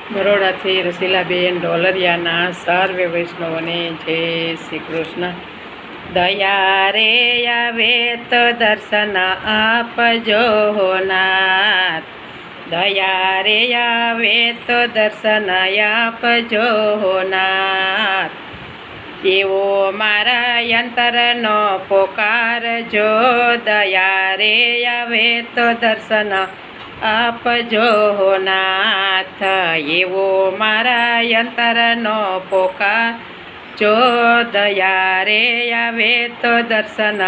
બરોડાથી રસીલાબેન ડોલરિયાના સર્વે વૈષ્ણવોને જય શ્રી કૃષ્ણ. દયા રે આવે તો દર્શન આપજો નાથ, દયા રે આવે તો દર્શન આપજો નાથ. એવો મારા અંતરનો પોકાર જો, દયા રે આવે તો દર્શન આપજો નાથ. એવો મારા અંતરનો પોકાર જો, દયા રે આવે તો દર્શન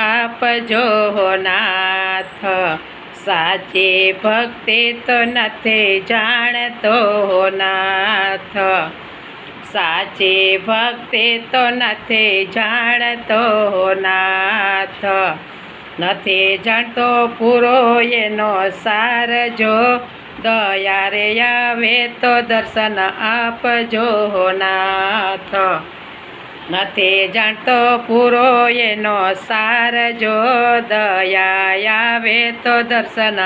આપજો નાથ. સાચી ભક્તિ તો નથી જાણતો નાથ, સાચી ભક્તિ તો નથી જાણતો નાથ. નથી જાણતો પૂરો એનો સાર જો, દયા રે આવે તો દર્શન આપજો નાથ. નથી જાણતો પૂરો એનો સાર જો, દયા આવે તો દર્શન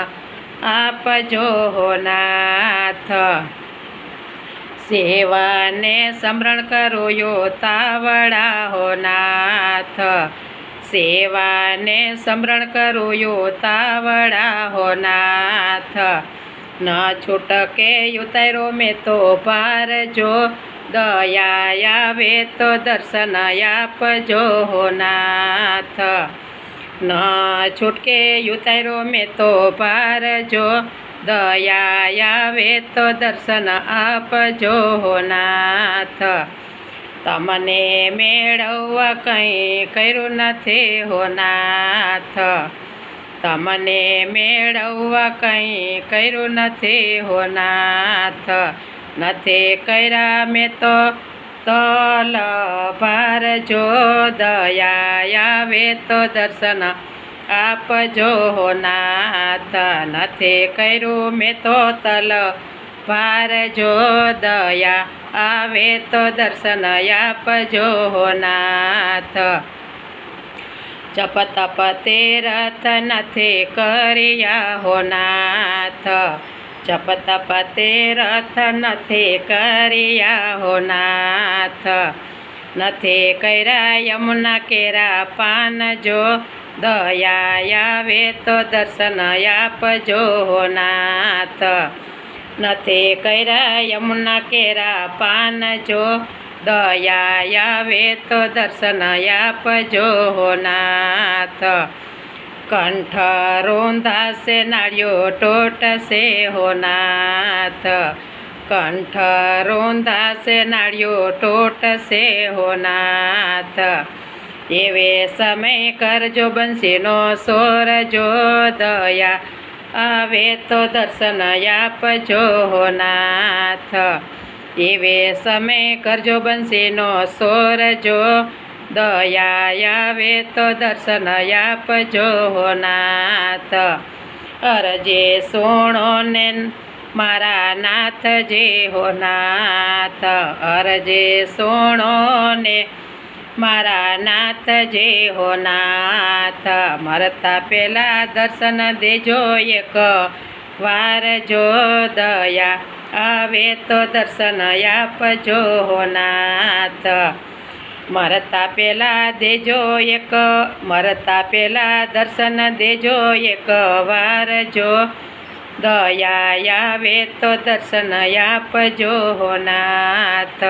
આપજો નાથ. સેવાને સ્મરણ કરો યો તાવડા હો નાથ, સેવાને સ્મરણ કરો યો તાવડા હો નાથ. ન છૂટકે ઉતારો મેં તો પાર જો, દયા આવે તો દર્શન આપજો નાથ. ન છૂટકે ઉતારો મેં તો પાર જો, દયા આવે તો દર્શન આપજો નાથ. તમને મેળવવા કંઈ કર્યું નથી હો નાથ, તમને મેળવવા કંઈ કર્યું નથી હો નાથ. નથી કર્યા મેં તો તલ ભાર જો, દયા આવે તો દર્શન આપજો નાથ. નથી કર્યું મેં તો તલ ભાર જો, દયા આવે તો દર્શન આપજો નાથ. જપ તપ તીરથ નથી કર્યા હો નાથ, જપ તપ તીરથ નથી કર્યા હો નાથ. નથી કર્યા યમુના કેરા પાન જો, દયા આવે તો દર્શન આપજો નાથ. નથી કર્યા યમુના કેરા પાન જો, દયા આવે તો દર્શન આપજો નાથ. કંઠ રૂંધાશે નાળિયો ટોટશે હો નાથ, કંઠ રૂંધાશે નાળિયો ટોટશે હો નાથ. એવે સમય કરજો બંસીનો સોર જો, દયા આવે તો દર્શન આપજો નાથ. એવે સમય કરજો બંસીનો સોર જો, દયા આવે તો દર્શન આપજો નાથ. અરજે સુણો ને મારા નાથજી હો નાથ, અરજે સુણો ને મારા નાથજી હો નાથ. મરતા પહેલા દર્શન દેજો એક વાર જો, દયા આવે તો દર્શન આપજો નાથ. મરતા પહેલા દેજો એક, મરતા પહેલા દર્શન દેજો એક વાર જો, દયા આવે તો દર્શન આપજો નાથ.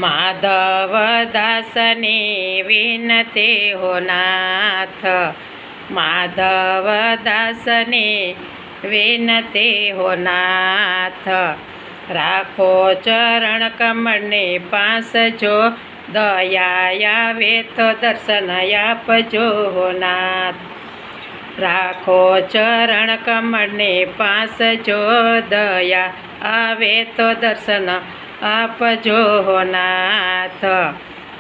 માધવ દાસની વિનતી હો નાથ, માધવ દાસની વિનતી હો નાથ. રાખો ચરણ કમળની પાસ જો, દયા આવે તો દર્શન આપજો નાથ. રાખો ચરણ કમળની પાસ જો, દયા આવે તો દર્શન આપજો નાથ.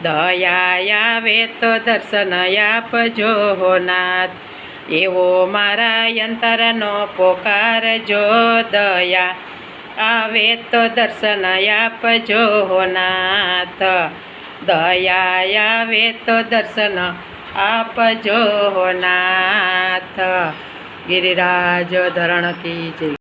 દયા આવે તો દર્શન આપજો નાથ. એવો મારા અંતરનો પોકાર જો, દયા આવે તો દર્શન આપજો નાથ. દયા આવે તો દર્શન આપજો નાથ. गिरिराज धरण की जय।